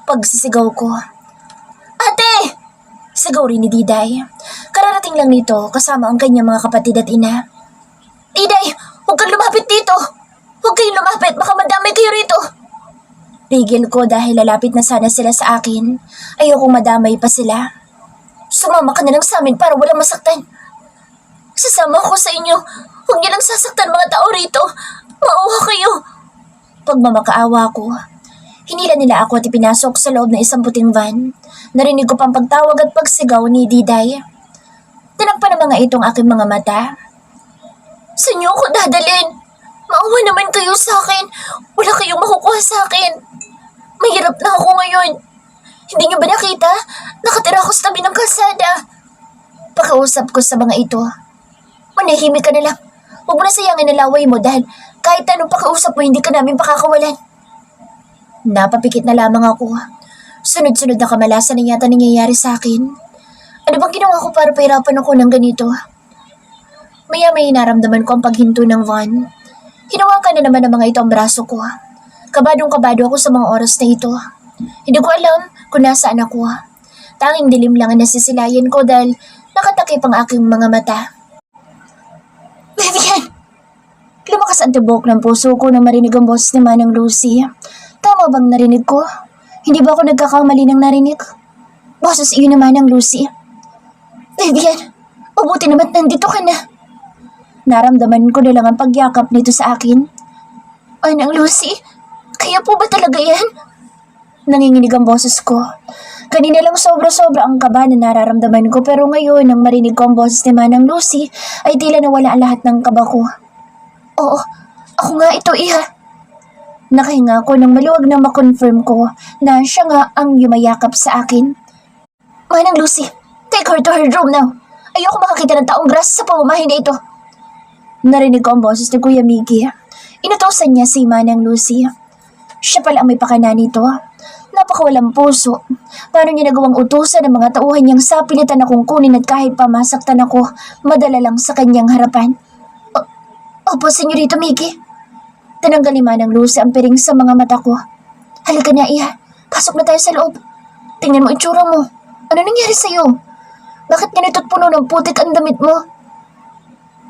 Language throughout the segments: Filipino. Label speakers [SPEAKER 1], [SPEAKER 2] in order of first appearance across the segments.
[SPEAKER 1] pagsisigaw ko. Ate! Sigaw rin ni Diday. Kararating lang nito kasama ang kanyang mga kapatid at ina. Diday! Huwag kang lumapit dito! Huwag kayong lumapit! Baka madamay kayo rito! Pigil ko dahil lalapit na sana sila sa akin. Ayokong madamay pa sila. Sumama ka na lang sa amin para walang masaktan. Sasama ako sa inyo. Huwag niyo lang sasaktan mga tao rito. Mauha kayo. Pagmamakaawa ko, hinila nila ako at ipinasok sa loob ng isang puting van. Narinig ko pang pagtawag at pagsigaw ni Diday. Tinagpan ng mga itong aking mga mata. Saan niyo ako dadalhin? Mauha naman kayo sa akin. Wala kayong makukuha sa akin. Mahirap na ako ngayon. Hindi niyo ba nakita? Nakatira ako sa tabi ng kalsada. Pakausap ko sa mga ito. Manahimik ka na lang. Huwag mo na sayangin ang laway mo dahil kahit anong pakausap mo, hindi ka namin pakakawalan. Napapikit na lamang ako. Sunod-sunod na kamalasan na yata nangyayari sa akin. Ano bang ginawa ko para pahirapan ako ng ganito? Maya-may naramdaman ko ang paghinto ng van. Hinawakan na naman ng mga ito ang braso ko. Kabadong-kabado ako sa mga oras na ito. Hindi ko alam kung nasaan ako. Tanging dilim lang ang nasisilayan ko dahil nakatakip ang aking mga mata. Vivian! Lumakas ang tibok ng puso ko nang marinig ang boses ni Manang Lucy. Tama bang narinig ko? Hindi ba ako nagkakamali ng narinig? Boses iyon naman ng Lucy. Vivian, mabuti naman nandito ka na. Naramdaman ko na lang ang pagyakap nito sa akin. Manang Lucy, kaya po ba talaga yan? Nanginginig ang boses ko. Kanina lang sobra-sobra ang kaba na nararamdaman ko pero ngayon nang marinig ko ang boses ni Manang Lucy ay tila nawala ang lahat ng kaba ko. Oo, ako nga ito, iha. Nakahinga ako nang maluwag na makonfirm ko na siya nga ang yumayakap sa akin. Manang Lucy, take her to her room now. Ayoko makakita ng taong grasa sa pamamahay na ito. Narinig ko ang boses ni Kuya Miggy. Inutosan niya si Manang Lucy. Siya pala ang may pakana nito. Napakawalang puso. Paano niya nagawang utusan ng mga tauhan niyang sapilitan akong kunin at kahit pamasaktan ako, madala lang sa kanyang harapan. Opo, Senyorito Miggy. Tinanggal ni Manang Lucy ang piring sa mga mata ko. Halika na, iha. Pasok na tayo sa loob. Tingnan mo itsura mo. Ano nangyari sa'yo? Bakit ganito't puno ng putik ang damit mo?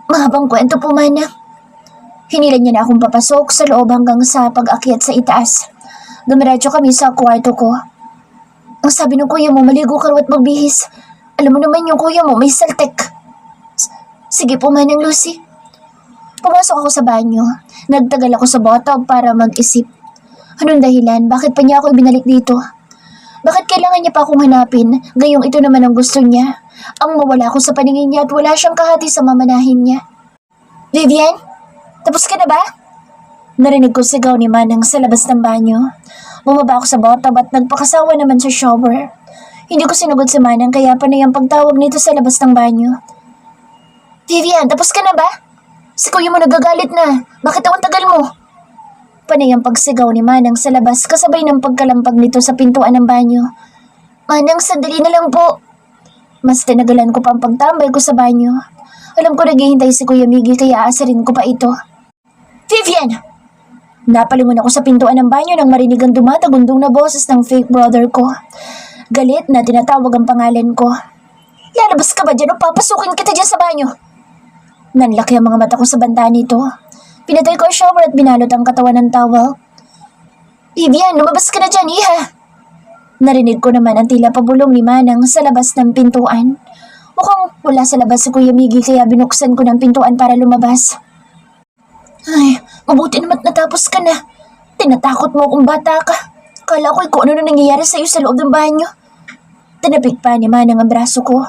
[SPEAKER 1] Mahabang kwento po, Manang. Hinilan niya na akong papasok sa loob hanggang sa pag-akyat sa itaas. Dumiretso kami sa kwarto ko. Ang sabi ng kuya mo, maligo ka raw at magbihis. Alam mo naman yung kuya mo, may saltek. Sige po, Manang Lucy. Pumasok ako sa banyo. Nagtagal ako sa bathtub para mag-isip. Anong dahilan? Bakit pa niya ako ibinalik dito? Bakit kailangan niya pa akong hanapin? Gayong ito naman ang gusto niya. Ang mawala ako sa paningin niya at wala siyang kahati sa mamanahin niya. Vivian? Tapos ka na ba? Narinig ko sigaw ni Manang sa labas ng banyo. Bumaba ako sa bathtub at nagpakasawa naman sa shower. Hindi ko sinugod si Manang kaya panay ang pagtawag nito sa labas ng banyo. Vivian, tapos ka na ba? Si kuya mo nagagalit na. Bakit ang tagal mo? Panay ang pagsigaw ni Manang sa labas kasabay ng pagkalampag nito sa pintuan ng banyo. Manang, sandali na lang po. Mas tinagalan ko pa ang pagtambay ko sa banyo. Alam ko naghihintay si Kuya Miggy kaya aasarin ko pa ito. Vivian! Napalingon ako sa pintuan ng banyo nang marinig ang dumatagundong na boses ng fake brother ko. Galit na tinatawag ang pangalan ko. Lalabas ka ba dyan o papasukin kita dyan sa banyo? Nanlaki ang mga mata ko sa banta nito. Pinatay ko ang shower at binalot ang katawan ng towel. Vivian, lumabas ka na dyan, iha! Narinig ko naman ang tila pabulong ni Manang sa labas ng pintuan. Mukhang wala sa labas si Kuya Miggy kaya binuksan ko ng pintuan para lumabas. Ay, mabuti naman natapos ka na. Tinatakot mo kung bata ka. Kala ko kung ano na nangyayari sa'yo sa loob ng banyo. Tinapik pa ni Manang ang braso ko.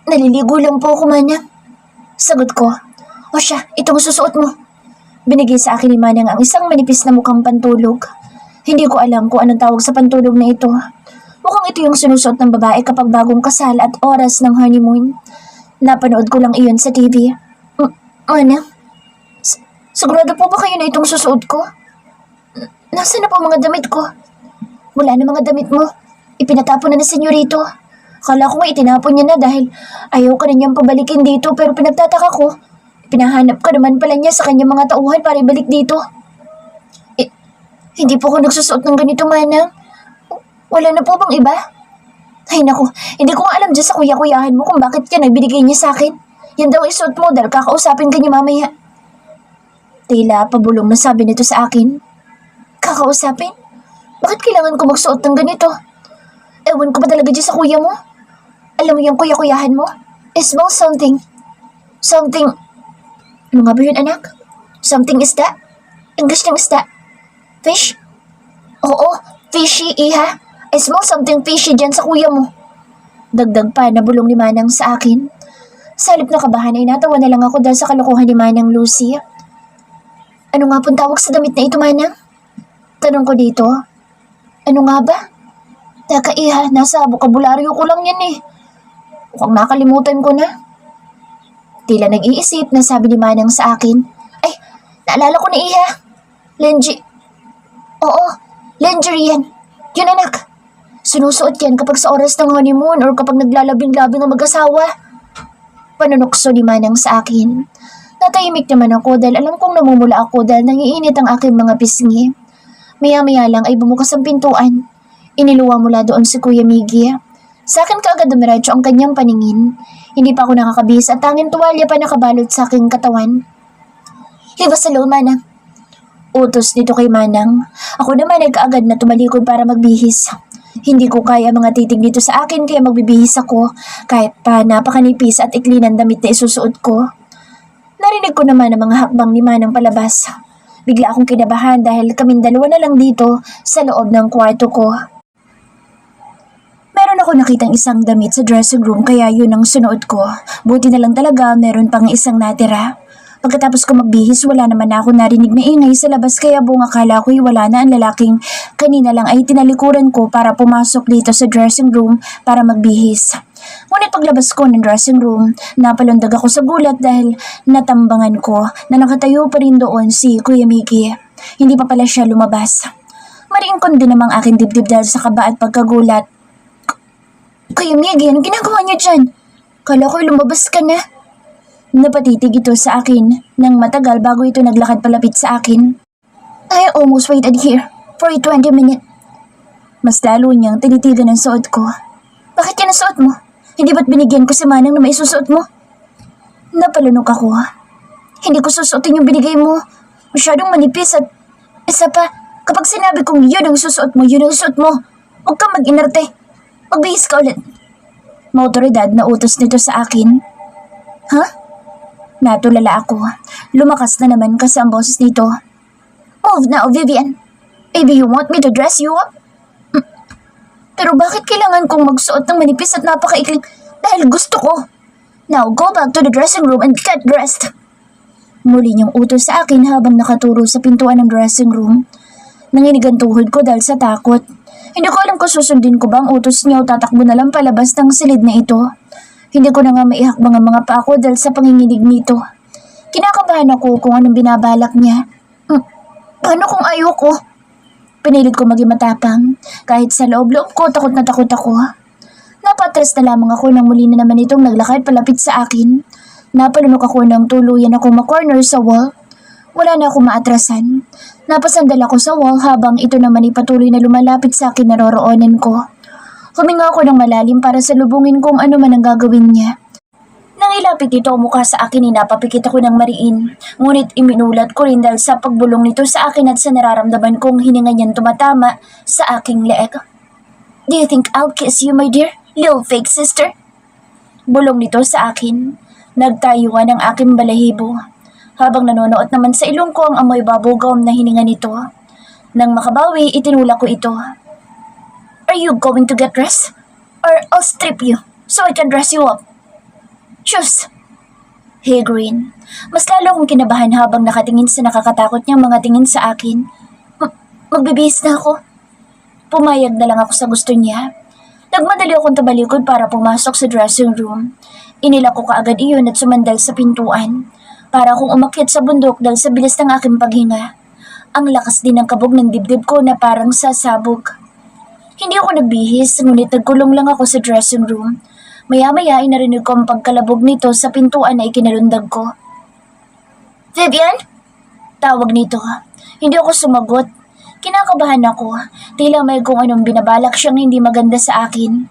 [SPEAKER 1] Naliligo lang po ako, Manang. Sagot ko. O siya, itong susuot mo. Binigay sa akin ni Manang ang isang manipis na mukhang pantulog. Hindi ko alam kung anong tawag sa pantulog na ito. Mukhang ito yung sinusuot ng babae kapag bagong kasal at oras ng honeymoon. Napanood ko lang iyon sa TV. Manang? Sigurado po ba kayo na itong susuot ko? Nasaan na po mga damit ko? Wala na mga damit mo. Ipinatapon na ni Senyorito. Akala ko nga itinapon niya na dahil ayaw ka na niyang pabalikin dito pero pinagtataka ko. Pinahanap ka naman pala niya sa kanyang mga tauhan para ibalik dito. Hindi po ako nagsusuot ng ganito, Manang. Wala na po bang iba? Ay naku, hindi ko nga alam dyan sa kuya-kuyahan mo kung bakit yan nagbinigay niya sa akin. Yan daw isuot mo dahil kakausapin ka niya mamaya. Tila pabulong na sabi nito sa akin. Kakausapin? Bakit kailangan ko magsuot ng ganito? Ewan ko ba talaga dyan sa kuya mo? Alam mo yung kuya-kuyahan mo? It smells something. Something. Ano nga ba yun, anak? Something isda? English ng isda? Fish? Oo, fishy, iha. I smell something fishy dyan sa kuya mo. Dagdag pa na bulong ni Manang sa akin. Sa halip na kabahan ay natawa na lang ako dahil sa kalokohan ni Manang Lucy. Ano nga pong tawag sa damit na ito, Manang? Tanong ko dito. Ano nga ba? Teka, iha, nasa bokabularyo ko lang yan eh. Mukhang nakalimutan ko na. Tila nag-iisip na sabi ni Manang sa akin. Ay, naalala ko na, iha. Lenji. Oo, lingerie yan. Yun, anak. Sinusuot yan kapag sa oras ng honeymoon or kapag naglalabing-labing ang mag-asawa. Panunokso ni Manang sa akin. Natahimik naman ako dahil alam kong namumula ako dahil nangiinit ang aking mga pisngi. Maya-maya lang ay bumukas ang pintuan. Iniluwa mula doon si Kuya Miggy. Sa akin kaagad dumiretso ang kanyang paningin. Hindi pa ako nakakabihis at tanging tuwalya pa nakabalot sa aking katawan. Libas sa loob, Manang. Utos dito kay Manang. Ako naman ay kaagad na tumalikod para magbihis. Hindi ko kaya mga titig dito sa akin kaya magbibihis ako kahit pa napakanipis at ikli ng damit na isusuot ko. Narinig ko naman ang mga hakbang ni Manang palabas. Bigla akong kinabahan dahil kaming dalawa na lang dito sa loob ng kwarto ko. Meron ako nakitang isang damit sa dressing room kaya yun ang sunuot ko. Buti na lang talaga meron pang isang natira. Pagkatapos ko magbihis, wala naman ako narinig na ingay sa labas kaya buong akala ko'y wala na ang lalaking kanina lang ay tinalikuran ko para pumasok dito sa dressing room para magbihis. Ngunit paglabas ko ng dressing room, napalundag ako sa gulat dahil natambangan ko na nakatayo pa rin doon si Kuya Miggy. Hindi pa pala siya lumabas. Mariingkon din namang aking dibdib dahil sa kaba at pagkagulat. Kuya Miggy, anong ginagawa niyo dyan? Kala ko'y lumabas ka na. Napatitig ito sa akin nang matagal bago ito naglakad palapit sa akin. I almost waited here for 20 minutes. Mas lalo niyang tinitigan ang suot ko. Bakit yan ang suot mo? Hindi ba't binigyan ko si Manang na may susuot mo? Napalunok ako. Hindi ko susuotin yung binigay mo. Masyadong manipis at isa pa, kapag sinabi kong yun ang susuot mo, yun ang suot mo. Huwag kang mag-inarte. Magbihis ka ulit. Mautoridad na utos nito sa akin. Ha? Natulala ako. Lumakas na naman kasi ang boses nito. Move now, Vivian. Maybe you want me to dress you up? Pero bakit kailangan kong magsuot ng manipis at napakaikling dahil gusto ko? Now, go back to the dressing room and get dressed. Muli niyang utos sa akin habang nakaturo sa pintuan ng dressing room. Nanginig ang tuhod ko dahil sa takot. Hindi ko alam kung susundin ko ba ang utos niya o tatakbo na lang palabas ng silid na ito. Hindi ko na nga maihakbang ang mga pa ako dahil sa panginginig nito. Kinakabahan ako kung anong binabalak niya. Paano kung ayoko? Pinilit ko maging matapang. Kahit sa loob-loob ko, takot na takot ako. Napatras na lamang ako nang muli na naman itong naglakad palapit sa akin. Napalunok ako nang tuluyan ako ma-corner sa wall. Wala na akong maatrasan. Napasandal ako sa wall habang ito naman ipatuloy na lumalapit sa akin naroroonan ko. Huminga ako ng malalim para salubungin kung ano man ang gagawin niya. Nang ilapit ito mukha sa akin, napapikit ako ng mariin. Ngunit iminulat ko rin dahil sa pagbulong nito sa akin at sa nararamdaman kong hininga niyang tumatama sa aking leeg. Do you think I'll kiss you, my dear, little fake sister? Bulong nito sa akin. Nagtayuan ang aking balahibo. Habang nanonood naman sa ilong ko ang amoy bubblegum na hininga nito. Nang makabawi, itinulak ko ito. Are you going to get dressed? Or I'll strip you so I can dress you up? Choose. He grinned. Mas lalo akong kinabahan habang nakatingin sa nakakatakot niyang mga tingin sa akin. Magbibihis na ako. Pumayag na lang ako sa gusto niya. Nagmadali akong tabalikod para pumasok sa dressing room. Inilak ko kaagad iyon at sumandal sa pintuan. Para akong umakyat sa bundok dahil sa bilis ng aking paghinga. Ang lakas din ng kabog ng dibdib ko na parang sasabog. Hindi ako nagbihis, ngunit nagkulong lang ako sa dressing room. Maya-maya ay narinig ko ang pagkalabog nito sa pintuan na ikinalundag ko. Vivian? Tawag nito. Hindi ako sumagot. Kinakabahan ako. Tila may kung anong binabalak siyang hindi maganda sa akin.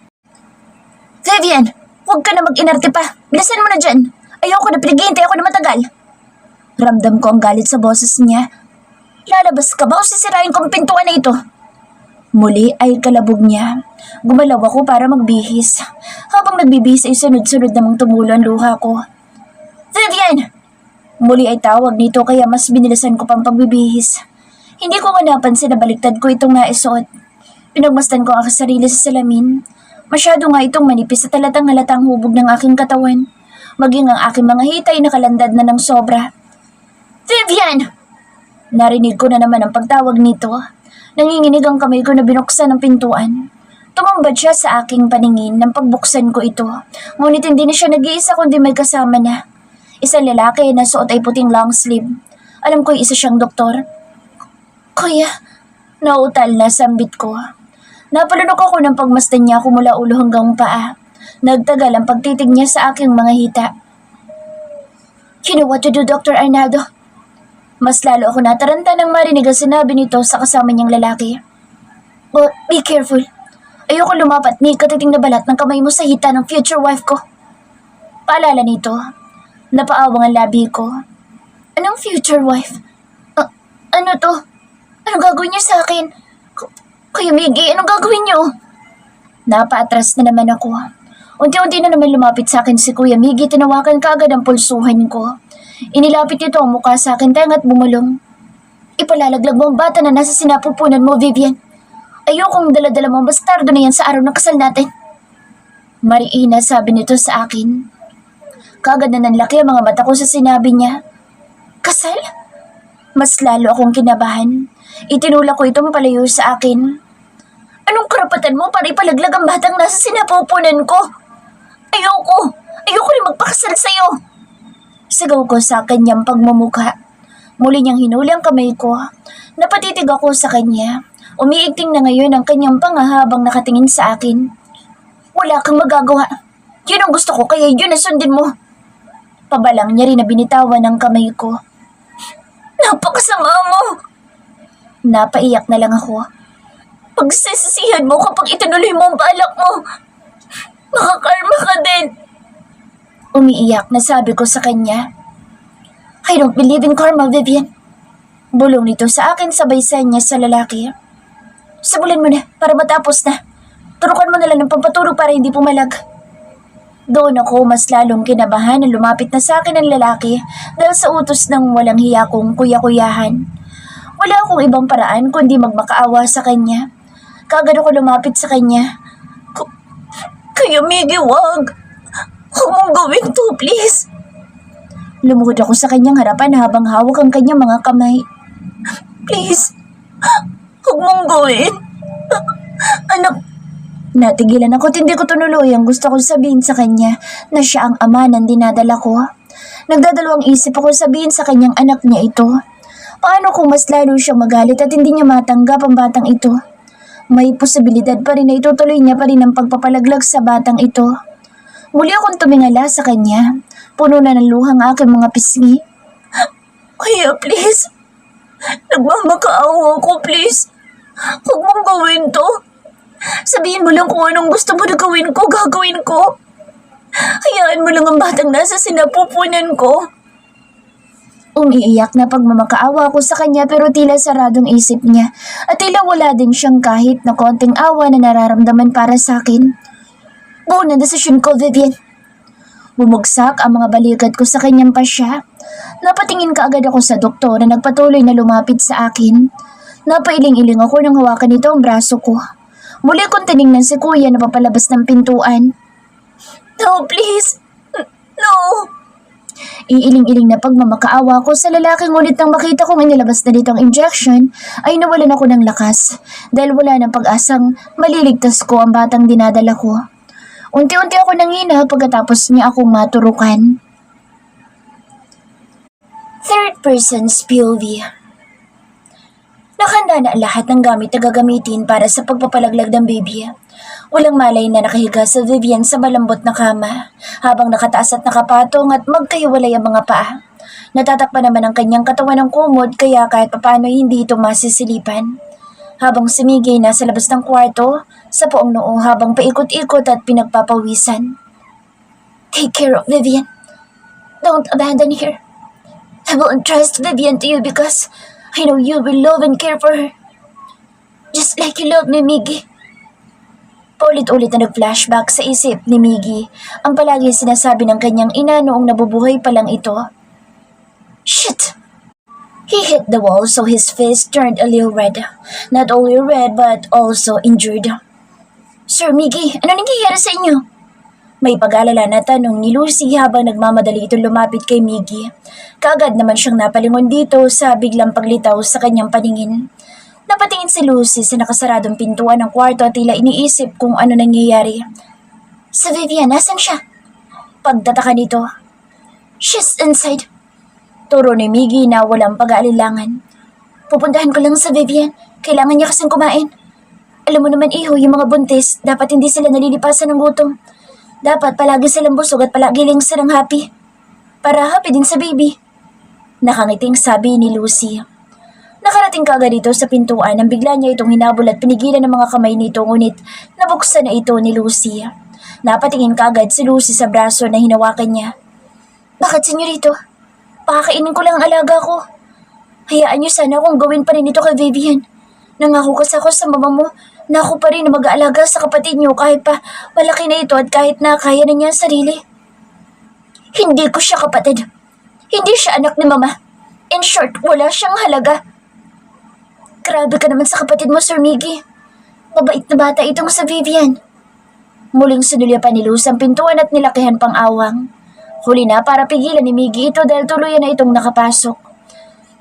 [SPEAKER 1] Vivian! Huwag ka na mag-inarte pa. Bilisan mo na dyan. Ayoko na pinaghihintay ako na matagal. Ramdam ko ang galit sa boses niya. Lalabas ka ba o sisirain ko ang pintuan na ito? Muli ay kalabog niya. Gumalaw ako para magbihis. Habang nagbibihis ay sunod-sunod namang tumulo ang luha ko. Vivian! Muli ay tawag nito kaya mas binilisan ko pang pagbibihis. Hindi ko nga napansin na baliktad ko itong naisuot. Pinagmasdan ko ang aking sarili sa salamin. Masyado nga itong manipis at halatang hubog ng aking katawan. Maging ang aking mga hitay nakalandad na ng sobra. Vivian! Narinig ko na naman ang pagtawag nito. Nanginginig ang kamay ko na binuksan ng pintuan. Tumambad siya sa aking paningin nang pagbuksan ko ito. Ngunit hindi na siya nag-iisa kundi may kasama na. Isang lalaki na suot ay puting long sleeve. Alam ko isa siyang doktor. Kuya, nauutal na sambit ko. Napalunok ako ng pagmasdan niya ako mula ulo hanggang paa. Nagtagal ang pagtitig niya sa aking mga hita. You know what to do, Dr. Arnaldo? Mas lalo ako nataranta nang marinig ang sinabi nito sa kasama niyang lalaki. Well, be careful. Ayoko lumapat ni katiting na balat ng kamay mo sa hita ng future wife ko. Paalala nito. Napaawang ang labi ko. Anong future wife? Ano to? Anong gagawin niyo sa akin? Kuya Miggy, anong gagawin niyo? Napaatras na naman ako. Unti-unti na naman lumapit sa akin si Kuya Miggy, tinawakan kaagad ang pulsuhan ko. Inilapit nito ang mukha sa akin tenga't bumulong. Ipalalaglag mo ang bata na nasa sinapupunan mo, Vivian. Ayokong dala-dala mo ang bastardo na yan sa araw ng kasal natin. Mariina, sabi nito sa akin. Kaagad na nanlaki ang mga mata ko sa sinabi niya. Kasal? Mas lalo akong kinabahan. Itinulak ko itong palayo sa akin. Anong karapatan mo para ipalaglag ang batang nasa sinapupunan ko? Ayoko! Ayoko rin magpakasal sa'yo! Sigaw ko sa kanyang pagmumukha. Muli niyang hinuli ang kamay ko. Napatitig ako sa kanya. Umiigting na ngayon ang kanyang panga habang nakatingin sa akin. Wala kang magagawa. Yun ang gusto ko kaya yun ang sundin mo. Pabalang niya rin na binitawan ng kamay ko. Napakasama mo! Napaiyak na lang ako. Pagsisisihan mo kapag itinuloy mo ang balak mo. Makakarma ka din. Umiiyak na sabi ko sa kanya. I don't believe in karma, Vivian. Bulong nito sa akin sabay sa niya sa lalaki. Sabulin mo na para matapos na. Turukan mo na lang ng pampatulog para hindi pumalag. Doon ako mas lalong kinabahan na lumapit na sa akin ang lalaki dahil sa utos ng walang hiya kong kuya-kuyahan. Wala akong ibang paraan kundi magmakaawa sa kanya. Kaagad ako lumapit sa kanya. Kuya Miggy, wag! Huwag mong gawin to, please! Lumuhod ako sa kanyang harapan habang hawak ang kanyang mga kamay. Please! Huwag mong gawin! Anak! Natigilan ako at hindi ko tunuloy ang gusto kong sabihin sa kanya na siya ang ama ng dinadala ko. Nagdadalawang isip ako sabihin sa kanyang anak niya ito. Paano kung mas lalo siyang magalit at hindi niya matanggap ang batang ito? May posibilidad pa rin na itutuloy niya pa rin ang pagpapalaglag sa batang ito. Muli akong tumingala sa kanya. Puno na ng luhang aking mga pisngi. Kuya, please. Nagmamakaawa ko, please. Huwag mong gawin to. Sabihin mo lang kung anong gusto mo na gawin ko, gagawin ko. Hayaan mo lang ang batang nasa sinapupunan ko. Umiiyak na pagmamakaawa ko sa kanya pero tila saradong isip niya at tila wala din siyang kahit na konting awa na nararamdaman para sa akin. Buo na desisyon ko, Vivian. Bumagsak ang mga balikat ko sa kanyang pasya. Napatingin kaagad ako sa doktor na nagpatuloy na lumapit sa akin. Napailing-iling ako nang hawakan nito ang braso ko. Muli kong tinignan si kuya na papalabas ng pintuan. No, please. No. Iiling-iling na pagmamakaawa ko sa lalaki ngunit nang makita kong inilabas na dito ang injection ay nawalan ako ng lakas dahil wala ng pag-asang maliligtas ko ang batang dinadala ko. Unti-unti ako nangina pagkatapos niya akong maturukan. Third person's POV. Nakahanda na lahat ng gamit na gagamitin para sa pagpapalaglag ng baby. Walang malay na nakahiga sa Vivian sa malambot na kama habang nakataas at nakapatong at magkahiwalay ang mga paa. Natatakpan naman ang kanyang katawan ng kumot kaya kahit papaano hindi ito masisilipan. habang si Miggy nasa labas ng kwarto sa poong noo habang paikot-ikot at pinagpapawisan. Take care of Vivian. Don't abandon her. I will entrust Vivian to you because I know you will love and care for her. Just like you love me, Miggy. Paulit-ulit na nag-flashback sa isip ni Miggy ang palagi sinasabi ng kanyang ina noong nabubuhay pa lang ito. Shit! He hit the wall so his face turned a little red. Not only red but also injured. Sir Miggy, ano nangyayari sa inyo? May pag-alala na tanong ni Lucy habang nagmamadali itong lumapit kay Miggy. Kaagad naman siyang napalingon dito sa biglang paglitaw sa kanyang paningin. Napatingin si Lucy sa nakasaradong pintuan ng kwarto at tila iniisip kung ano nangyayari. Sa Vivian, nasan siya? Pagtataka nito. She's inside. Turo ni Miggy na walang pag-aalilangan. Pupuntahan ko lang sa Vivian. Kailangan niya kasing kumain. Alam mo naman iho, yung mga buntis, dapat hindi sila nalilipasan ng gutom. Dapat palagi silang busog at palagi lang silang happy. Para happy din sa baby. Nakangiting sabi ni Lucy. Nakarating kaagad dito sa pintuan nang bigla niya itong hinabol at pinigilan ng mga kamay nito ngunit nabuksan na ito ni Lucy. Napatingin kaagad si Lucy sa braso na hinawakan niya. Bakit, senyorito? Pakakainin ko lang ang alaga ko. Hayaan niyo sana kung gawin pa rin ito kay Vivian. Nangako kasi ako sa mama mo na ako pa rin na mag-aalaga sa kapatid niyo kahit pa malaki na ito at kahit na kaya na niya ang sarili. Hindi ko siya kapatid. Hindi siya anak ni mama. In short, wala siyang halaga. Grabe ka naman sa kapatid mo, Sir Miggy. Mabait na bata itong sa Vivian. Muling sinulyapan ni Luz ang pintuan at nilakihan pang awang. Huli na para pigilan ni Miggy ito dahil tuluyan na itong nakapasok.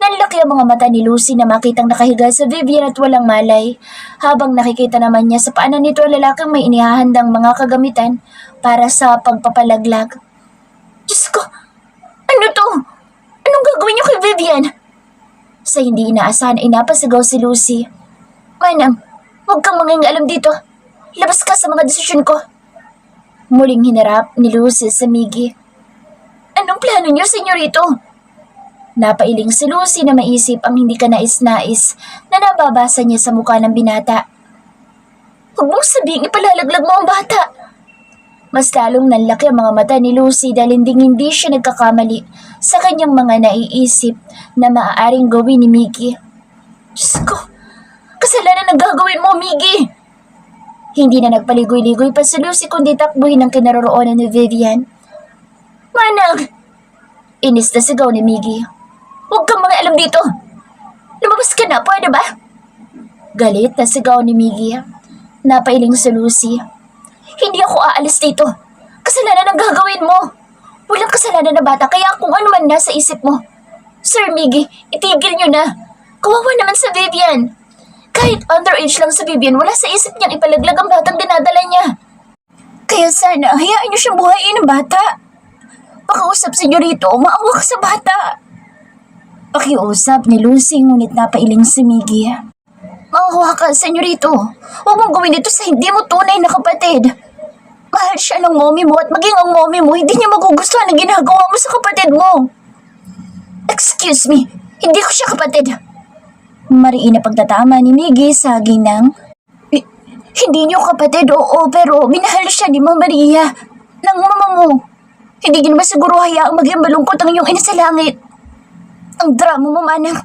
[SPEAKER 1] Nanlaki ang mga mata ni Lucy na makitang nakahiga sa Vivian at walang malay, habang nakikita naman niya sa paanan nito ang lalaking may inihahandang mga kagamitan para sa pagpapalaglag. Diyos ko! Ano to? Anong gagawin niyo kay Vivian? Sa hindi inaasahan ay napasigaw si Lucy. Manang, huwag kang mangingialam dito. Labas ka sa mga desisyon ko. Muling hinarap ni Lucy sa Miggy. Anong plano niyo, senyorito? Napailing si Lucy na maisip ang hindi ka nais-nais na nababasa niya sa mukha ng binata. Huwag mong sabihing ipalalaglag mo ang bata. Mas lalong nanlaki ang mga mata ni Lucy dahil hindi siya nagkakamali sa kanyang mga naiisip na maaaring gawin ni Miggy. Diyos ko, kasalanan ang gagawin mo, Miggy! Hindi na nagpaligoy-ligoy pa si Lucy kundi takbuhin ang kinaroroonan ni Vivian. Manang! Inis na sigaw ni Miggy. Huwag kang mga alam dito! Lumabas ka na, pwede ba? Galit na sigaw ni Miggy. Napailing si Lucy. Hindi ako aalis dito. Kasalanan ang gagawin mo. Walang kasalanan na bata kaya kung ano man nasa isip mo. Sir Miggy, itigil niyo na. Kawawa naman sa Vivian. Kahit underage lang sa Vivian, wala sa isip niyang ipalaglag ang batang dinadala niya. Kaya sana, hayaan niyo siyang buhayin ng bata. Pakiusap, senyorito, maawa ka sa bata. Pakiusap ni Lucy ngunit napailing si Miggy. Maawa ka, senyorito. Huwag mong gawin ito sa hindi mo tunay na kapatid. Mahal siya ng mommy mo at maging ang mommy mo, hindi niya magugustuhan ang ginagawa mo sa kapatid mo. Excuse me, hindi ko siya kapatid. Mariin na pagtatama ni Miggy sa ginang. Hindi niyo kapatid, oo, pero minahal siya ni Ma'am Maria ng mama mo. Hindi niyo naman siguro hayaang maging malungkot ang iyong ina sa langit. Ang drama mo, manang.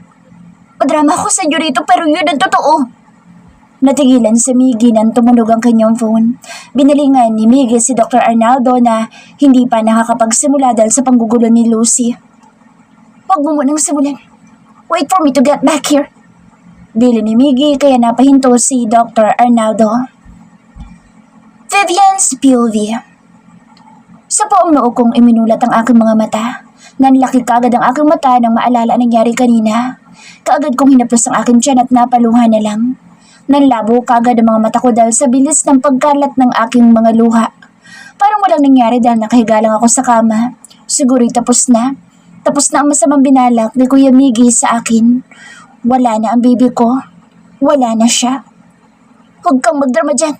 [SPEAKER 1] Madrama ako sa inyo rito pero yun ang totoo. Natigilan si Miggy nang tumunog ang kanyang phone. Binalingan ni Miggy si Dr. Arnaldo na hindi pa nakakapagsimula dahil sa panggugulo ni Lucy. Huwag mo munang simulan. Wait for me to get back here. Bili ni Miggy kaya napahinto si Dr. Arnaldo. Vivian's POV. Sa poong noo kong iminulat ang aking mga mata. Nanlaki kaagad ang aking mata nang maalala ang nangyari kanina. Kaagad kong hinaplos ang aking tiyan at napaluha na lang. Nanlabo kaagad ang mga mata ko dahil sa bilis ng pagkalat ng aking mga luha. Parang walang nangyari dahil nakahiga lang ako sa kama. Siguro'y tapos na. Tapos na ang masamang binalak ni Kuya Miggy sa akin. Wala na ang baby ko. Wala na siya. Huwag kang magdrama dyan.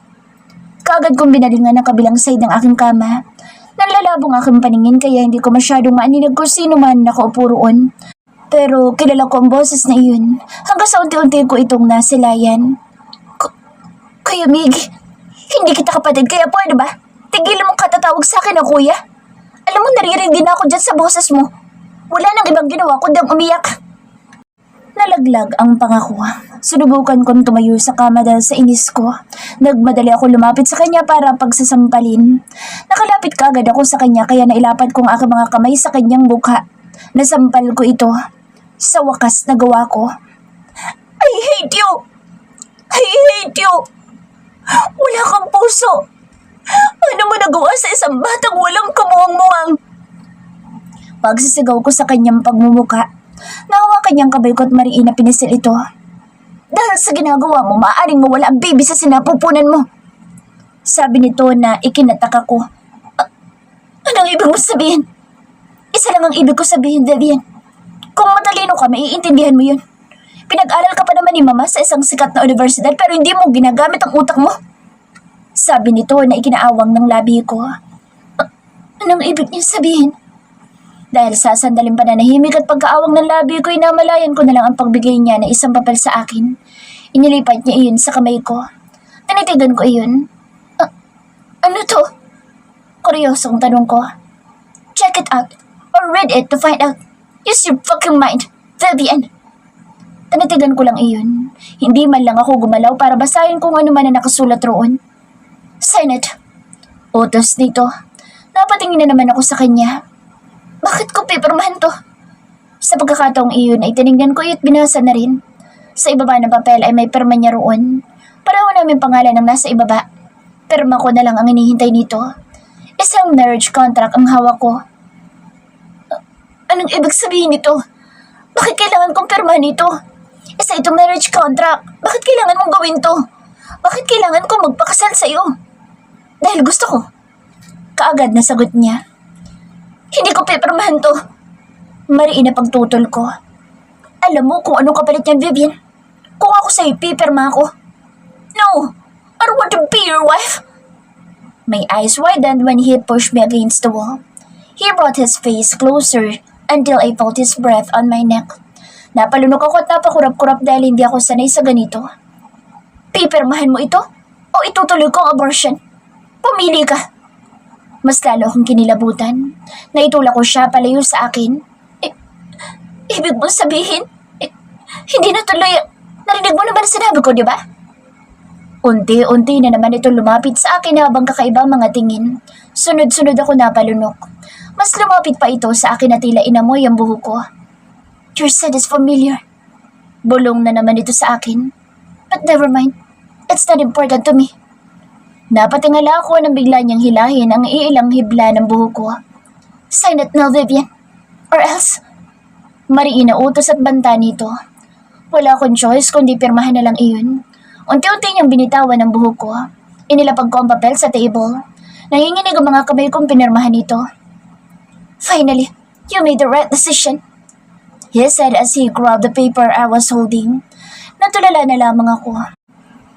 [SPEAKER 1] Kaagad kong binalingan ang kabilang side ng aking kama. Nanlalabong aking paningin kaya hindi ko masyadong maaninag kung sino man nakaupo roon. Pero kilala ko ang boses na iyon hanggang sa unti-unti ko itong nasilayan. Kuya Mig, hindi kita kapatid kaya pwede ba? Tigilan mong katatawag sa akin na kuya. Alam mo, naririnig din ako dyan sa boses mo. Wala nang ibang ginawa kundi ang umiyak. Nalaglag ang pangako. Sinubukan kong tumayo sa kama dahil sa inis ko. Nagmadali ako lumapit sa kanya para pagsasampalin. Nakalapit kaagad ako sa kanya kaya nailapad kong aking mga kamay sa kanyang mukha. Nasampal ko ito. Sa wakas nagawa ko. I hate you! I hate you! Wala kang puso! Ano mo nagawa sa isang batang walang kamuwang-muwang? Pagsisigaw ko sa kanyang pagmumuka. Nahawakan niyang kabay ko at mariin na pinisil ito. Dahil sa ginagawa mo, maaaring mawala ang baby sa sinapupunan mo. Sabi nito na ikinatak ako. Anong ibig mo sabihin? Isa lang ang ibig ko sabihin, Vivian. Kung matalino ka, maiintindihan mo yun. Pinag-aral ka pa naman ni Mama sa isang sikat na universidad pero hindi mo ginagamit ang utak mo. Sabi nito na ikinaawang ng labi ko. Anong ibig niya sabihin? Dahil sa sandaling pananahimik at pagkaawang ng labi ko, inamalayan ko na lang ang pagbigay niya ng isang papel sa akin. Inilipat niya iyon sa kamay ko. Tinitigan ko iyon. Ano to? Kuryosong tanong ko. Check it out or read it to find out. Use your fucking mind, Vivian. Tinitigan ko lang iyon. Hindi man lang ako gumalaw para basahin kung ano man na nakasulat roon. Sign it. Utos dito. Napatingin na naman ako sa kanya. Bakit ko pipirmahan to? Sa pagkakataong iyon ay tinignan ko at binasa na rin. Sa ibaba ng papel ay may pirma niya roon. Pareho namin pangalan ang nasa ibaba. Pirma ko na lang ang hinihintay nito. Isang marriage contract ang hawak ko. Anong ibig sabihin nito? Bakit kailangan kong pirmahan ito? Isa itong marriage contract. Bakit kailangan mong gawin to? Bakit kailangan kong magpakasal sa iyo? Dahil gusto ko. Kaagad na sagot niya. Hindi ko pipirmahan to. Mariin na pagtutol ko. Alam mo kung anong kapalit niyan, Vivian? Kung ako sa'yo, pipirma ako. No! I don't want to be your wife! My eyes widened when he pushed me against the wall. He brought his face closer until I felt his breath on my neck. Napalunok ako at napakurap-kurap dahil hindi ako sanay sa ganito. Pipirmahan mo ito? O itutuloy ko ang abortion? Pumili ka! Mas lalo akong kinilabutan. Naitulak ko siya palayo sa akin. Ibig mong sabihin? Hindi na tuloy. Narinig mo naman sinabi ko, di ba? Unti-unti na naman ito lumapit sa akin habang kakaiba mga tingin. Sunod-sunod ako napalunok. Mas lumapit pa ito sa akin na tila inamoy ang buhok ko. Your scent is familiar. Bulong na naman ito sa akin. But never mind. It's not important to me. Napatingala ako nang bigla niyang hilahin ang iilang hibla ng buhok ko. Sign it now, Vivian. Or else. Mariin na utos at banta nito. Wala akong choice kundi pirmahan na lang iyon. Unti-unti niyang binitawan ang buhok ko. Inilapag ko ang papel sa table. Nanginginig ang mga kamay kong pinirmahan nito. Finally, you made the right decision. He said as he grabbed the paper I was holding. Natulala na lamang ako.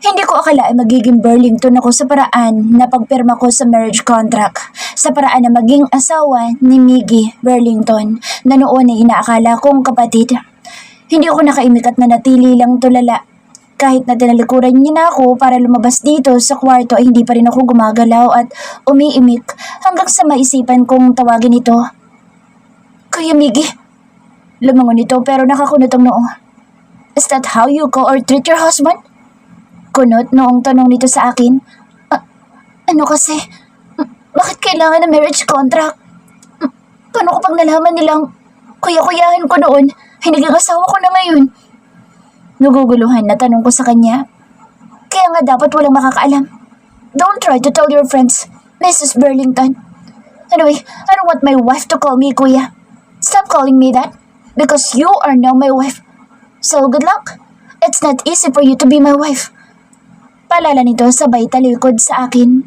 [SPEAKER 1] Hindi ko akala ay magiging Burlington ako sa paraan na pagpirma ko sa marriage contract. Sa paraan na maging asawa ni Miggy Burlington na noon ay inaakala kong kapatid. Hindi ako nakaimik at nanatili lang tulala. Kahit na tinalikuran niya na ako para lumabas dito sa kwarto ay hindi pa rin ako gumagalaw at umiimik hanggang sa maisipan kong tawagin ito. Kuya Miggy. Lumangon ito pero nakakunot ang noo. Is that how you call or treat your husband? Kunot noong tanong nito sa akin. Ano kasi? Bakit kailangan ng marriage contract? Paano ko pag nalaman nilang kuya-kuyahan ko noon ay naging asawa ko na ngayon? Naguguluhan na tanong ko sa kanya. Kaya nga dapat walang makakaalam. Don't try to tell your friends, Mrs. Burlington. Anyway, I don't want my wife to call me kuya. Stop calling me that because you are now my wife. So good luck. It's not easy for you to be my wife. Palala nito sabay talikod sa akin.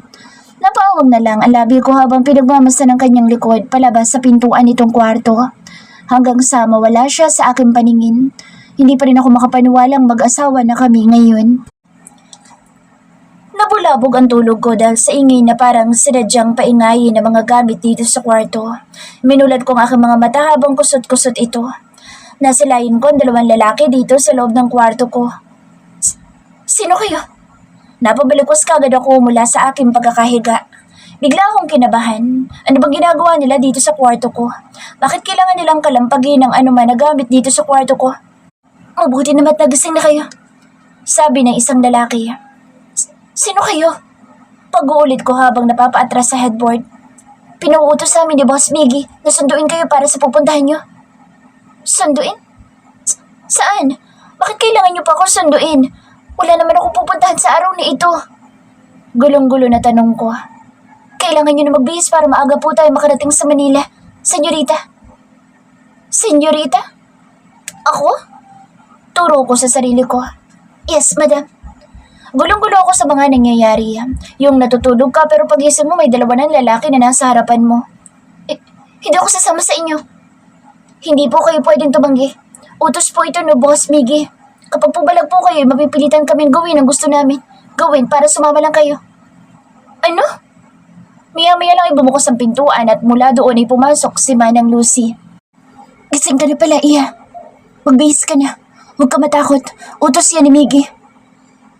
[SPEAKER 1] Napaawag na lang ang labi ko habang pinagmamasa ng kanyang likod palabas sa pintuan nitong kwarto. Hanggang sa mawala siya sa aking paningin. Hindi pa rin ako makapaniwalang mag-asawa na kami ngayon. Nabulabog ang tulog ko dahil sa ingay na parang sinadyang paingayin ng mga gamit dito sa kwarto. Minulad ko ang aking mga mata habang kusot-kusot ito. Nasilayin ko ang dalawang lalaki dito sa loob ng kwarto ko. Sino kayo? Napabalikos kagad ako mula sa aking pagkakahiga. Bigla akong kinabahan. Ano bang ginagawa nila dito sa kwarto ko? Bakit kailangan nilang kalampagin ang anuman na gamit dito sa kwarto ko? Mabuti naman nagising na kayo. Sabi ng isang lalaki. Sino kayo? Pag-uulit ko habang napapaatras sa headboard. Pinuutos sa amin ni Boss Miggy na sunduin kayo para sa pupuntahan nyo. Sunduin? Saan? Bakit kailangan nyo pa akong sunduin? Wala naman akong pupuntahan sa araw na ito. Gulong-gulo na tanong ko. Kailangan nyo na magbihis para maaga po tayo makarating sa Manila. Senyorita. Senyorita? Ako? Turo ko sa sarili ko. Yes, madam. Gulong-gulo ako sa mga nangyayari. Yung natutulog ka pero pagising mo may dalawa ng lalaki na nasa harapan mo. Hindi ako sasama sa inyo. Hindi po kayo pwedeng tumanggi. Utos po ito no, Boss Miggy. Kapag pubalag po kayo, mapipilitan kaming gawin ang gusto namin. Gawin para sumama lang kayo. Ano? Maya-maya lang ay bumukos ang pintuan at mula doon ay pumasok si Manang Lucy. Gising ka na pala, Iya. Magbihis ka na. Huwag ka matakot. Utos yan ni Miggy.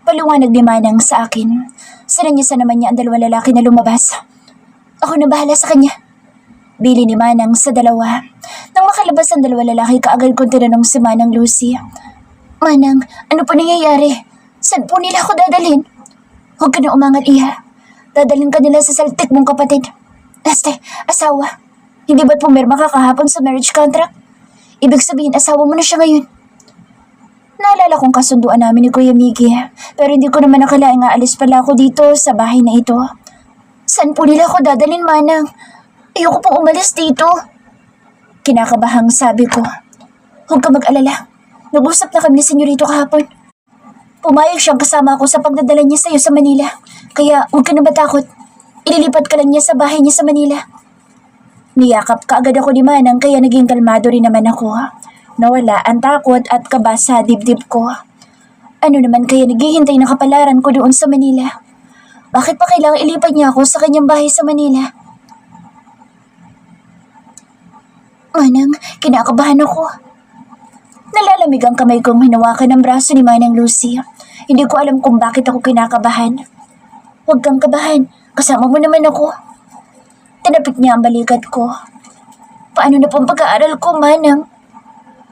[SPEAKER 1] Paliwanag ni Manang sa akin. Sinanyasa naman niya ang dalawang lalaki na lumabas. Ako na bahala sa kanya. Bili ni Manang sa dalawa. Nang makalabas ang dalawang lalaki, kaagad kong tinanong si Manang Lucy. Manang, ano po nangyayari? Saan po nila ako dadalhin? Huwag ka na umangal, Iha. Dadalhin ka nila sa saltik mong kapatid. Asawa. Hindi ba't pumirma ka kahapon sa marriage contract? Ibig sabihin, asawa mo na siya ngayon. Naalala kong kasunduan namin ni Kuya Miggy, pero hindi ko naman nakalaing aalis pala ako dito sa bahay na ito. Saan po nila ako dadalhin, Manang? Ayoko pong umalis dito. Kinakabahang sabi ko. Huwag ka mag-alala. Nag-usap na kami ni Senyorito kahapon. Pumayag siyang kasama ako sa pagdadala niya sa iyo sa Manila. Kaya huwag ka na matakot. Ililipat ka lang niya sa bahay niya sa Manila. Niyakap kaagad ako ni Manang kaya naging kalmado rin naman ako. Nawala ang takot at kaba sa dibdib ko. Ano naman kaya naghihintay ng kapalaran ko doon sa Manila? Bakit pa kailangang ilipat niya ako sa kanyang bahay sa Manila? Manang, kinakabahan ako. Nalalamig ang kamay kong hinawakan ng braso ni Manang Lucy. Hindi ko alam kung bakit ako kinakabahan. Huwag kang kabahan, kasama mo naman ako. Tinapik niya ang balikat ko. Paano na po ang pag-aaral ko, Manang?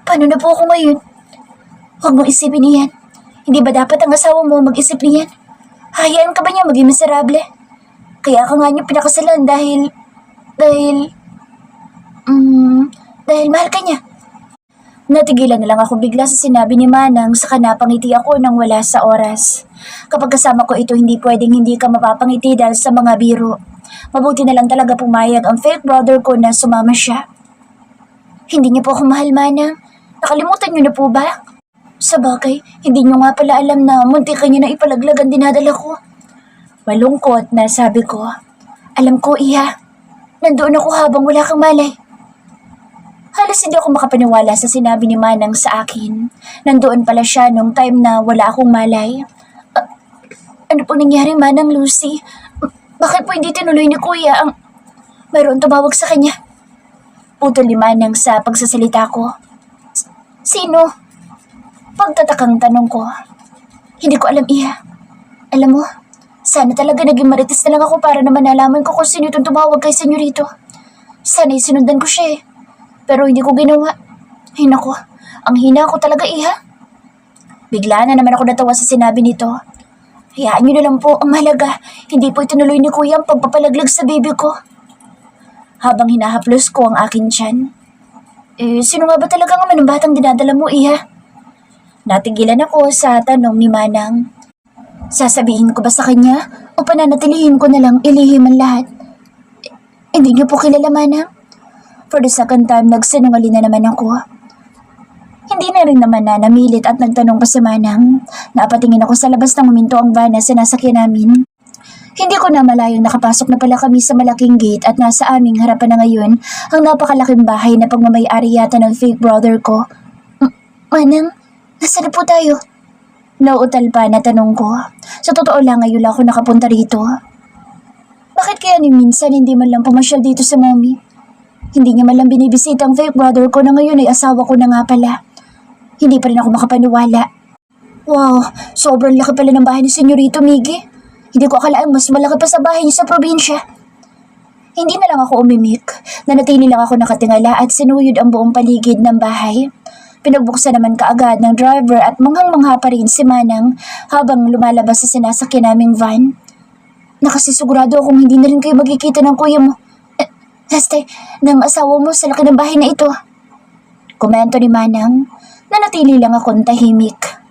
[SPEAKER 1] Paano na po ako ngayon? Huwag mong isipin niyan. Hindi ba dapat ang asawa mo mag-isip niyan? Hayaan ka ba niya maging miserable? Kaya ka nga niya pinakasalan dahil mahal ka niya. Natigilan na lang ako bigla sa sinabi ni Manang saka napangiti ako nang wala sa oras. Kapag kasama ko ito, hindi pwedeng hindi ka mapapangiti dahil sa mga biro. Mabuti na lang talaga pumayag ang fake brother ko na sumama siya. Hindi niyo po ako mahal, Manang. Nakalimutan niyo na po ba? Sabagay, hindi niyo nga pala alam na muntik ka niyo na ipalaglag ang dinadala ko. Malungkot na sabi ko. Alam ko, Iha. Nandoon ako habang wala kang malay. Halos hindi ako makapaniwala sa sinabi ni Manang sa akin. Nandoon pala siya nung time na wala akong malay. Ano po nangyari, Manang Lucy? Bakit po hindi tinuloy ni Kuya ang... Mayroon tumawag sa kanya. Putol ni Manang sa pagsasalita ko. Sino? Pagtatakang tanong ko. Hindi ko alam, Iha. Alam mo, sana talaga naging marites na lang ako para naman nalaman ko kung sino itong tumawag kay Senyorito. Sana sinundan ko siya eh. Pero hindi ko ginawa. Ay naku, ang hina ko talaga, Iha. Bigla na naman ako natawa sa sinabi nito. Hayaan niyo na lang po, ang mahalaga. Hindi po itinuloy ni Kuya ang pagpapalaglag sa baby ko. Habang hinahaplos ko ang aking tiyan. Sino nga ba talaga ang manong batang dinadala mo, Iha? Natigilan ako sa tanong ni Manang. Sasabihin ko ba sa kanya o pananatilihin ko na lang ilihim ang lahat? Hindi niyo po kilala, Manang? For the second time, nagsinungaling na naman ako. Hindi na rin naman na namilit at nagtanong pa si Manang. Napatingin ako sa labas ng huminto ang van na sinasakyan namin. Hindi ko na malayang nakapasok na pala kami sa malaking gate at nasa aming harapan na ngayon ang napakalaking bahay na pagmamay-ari yata ng fake brother ko. Manang, nasaan na po tayo? Nauutal pa na tanong ko. Sa totoo lang ngayon lang ako nakapunta rito. Bakit kaya ni minsan hindi man lang pumasyal dito sa mommy? Hindi niya man lang binibisita ang fake brother ko na ngayon ay asawa ko na nga pala. Hindi pa rin ako makapaniwala. Wow, sobrang laki pala ng bahay ni Senyorito Miggy. Hindi ko akalaang mas malaki pa sa bahay niyo sa probinsya. Hindi na lang ako umimik. Nanatili lang ako nakatingala at sinuyod ang buong paligid ng bahay. Pinagbuksan naman kaagad ng driver at manghang-mangha pa rin si Manang habang lumalabas sa sinasakyan naming van. Nakasisigurado akong hindi na rin kayo magkikita ng kuya mo. Lastay, ng asawa mo sa laki ng bahay na ito. Komento ni Manang. Nanatili lang akong tahimik.